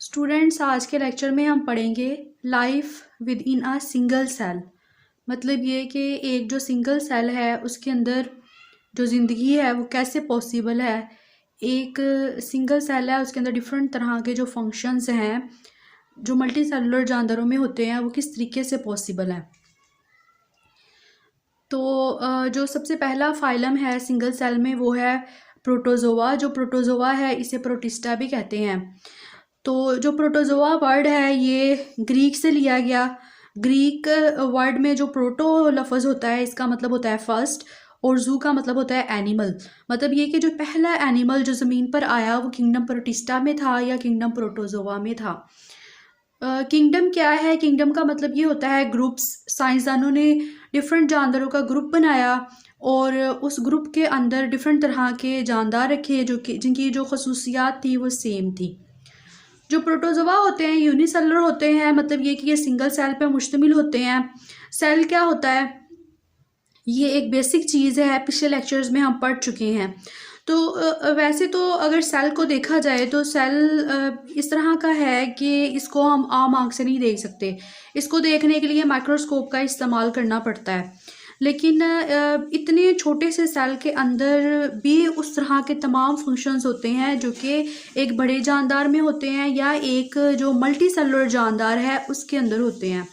Students, आज के lecture में हम पढ़ेंगे life within a single cell. मतलब ये कि एक जो सिंगल सेल है उसके अंदर जो ज़िंदगी है वो कैसे पॉसिबल है। एक सिंगल सेल है उसके अंदर डिफरेंट तरह के जो फंक्शंस हैं जो मल्टी सेलुलर जानवरों में होते हैं वो किस तरीके से पॉसिबल है। तो जो सबसे पहला फाइलम है सिंगल सेल में वो है प्रोटोजोआ। जो प्रोटोजोआ है इसे प्रोटिस्टा भी कहते हैं। तो जो प्रोटोजोआ वर्ड है ये ग्रीक से लिया गया। ग्रीक वर्ड में जो प्रोटो लफ्ज़ होता है इसका मतलब होता है फर्स्ट, और जू का मतलब होता है एनिमल। मतलब ये कि जो पहला एनिमल जो ज़मीन पर आया वो किंगडम प्रोटिस्टा में था या किंगडम प्रोटोजोआ में था। किंगडम क्या है? किंगडम का मतलब ये होता है ग्रुप्स। साइंसदानों ने डिफरेंट जानवरों का ग्रुप बनाया और उस ग्रुप के अंदर डिफरेंट तरह के जानदार रखे जो कि जिनकी जो खसूसियात थी वो सेम थी। जो प्रोटोजोआ होते हैं यूनिसेलुलर होते हैं, मतलब ये कि ये सिंगल सेल पे मुश्तमिल होते हैं। सेल क्या होता है? ये एक बेसिक चीज़ है, पिछले लेक्चर्स में हम पढ़ चुके हैं। तो वैसे तो अगर सेल को देखा जाए तो सेल इस तरह का है कि इसको हम आम आँख से नहीं देख सकते। इसको देखने के लिए माइक्रोस्कोप का इस्तेमाल करना पड़ता है। लेकिन इतने छोटे से सेल के अंदर भी उस तरह के तमाम फंक्शंस होते हैं जो कि एक बड़े जानदार में होते हैं या एक जो मल्टी सेलुलर जानदार है उसके अंदर होते हैं।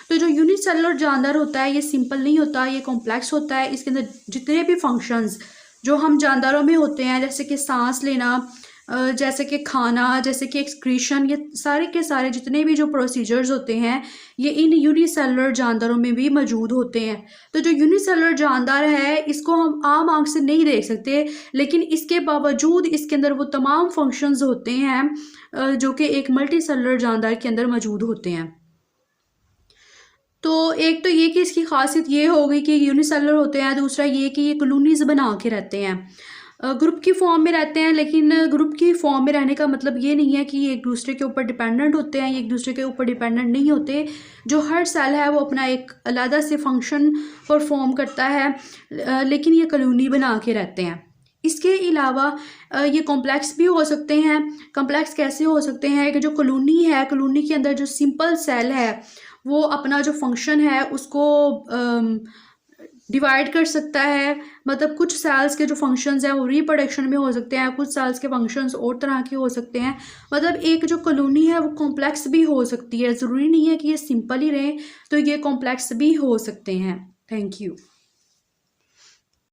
तो जो यूनिसेलुलर जानदार होता है ये सिंपल नहीं होता, ये कॉम्प्लेक्स होता है। इसके अंदर जितने भी फंक्शंस जो हम जानदारों में होते हैं, जैसे कि सांस लेना, जैसे कि खाना, जैसे कि एक्सक्रीशन, ये सारे के सारे जितने भी जो प्रोसीजर्स होते हैं ये इन यूनिसेलुलर जानदारों में भी मौजूद होते हैं। तो जो यूनिसेलुलर जानदार है इसको हम आम आँख से नहीं देख सकते, लेकिन इसके बावजूद इसके अंदर वो तमाम फंक्शंस होते हैं जो कि एक मल्टी सेलुलर जानदार के अंदर मौजूद होते हैं। तो एक तो ये कि इसकी खासियत ये हो गई कि यूनिसेलुलर होते हैं, दूसरा ये कि ये कॉलोनीज बना के रहते हैं, ग्रुप की फॉर्म में रहते हैं। लेकिन ग्रुप की फॉर्म में रहने का मतलब ये नहीं है कि ये एक दूसरे के ऊपर डिपेंडेंट होते हैं, ये एक दूसरे के ऊपर डिपेंडेंट नहीं होते। जो हर सेल है वो अपना एक अलग से फंक्शन परफॉर्म करता है, लेकिन ये कॉलोनी बना के रहते हैं। इसके अलावा ये कॉम्प्लेक्स भी हो सकते हैं। कॉम्प्लेक्स कैसे हो सकते हैं कि जो कॉलोनी है, कॉलोनी के अंदर जो सिंपल सेल है वो अपना जो फंक्शन है उसको डिवाइड कर सकता है। मतलब कुछ सेल्स के जो फंक्शंस हैं वो रिप्रोडक्शन में हो सकते हैं, कुछ सेल्स के फंक्शंस और तरह के हो सकते हैं। मतलब एक जो कॉलोनी है वो कॉम्प्लेक्स भी हो सकती है, ज़रूरी नहीं है कि ये सिंपल ही रहे, तो ये कॉम्प्लेक्स भी हो सकते हैं। Thank you.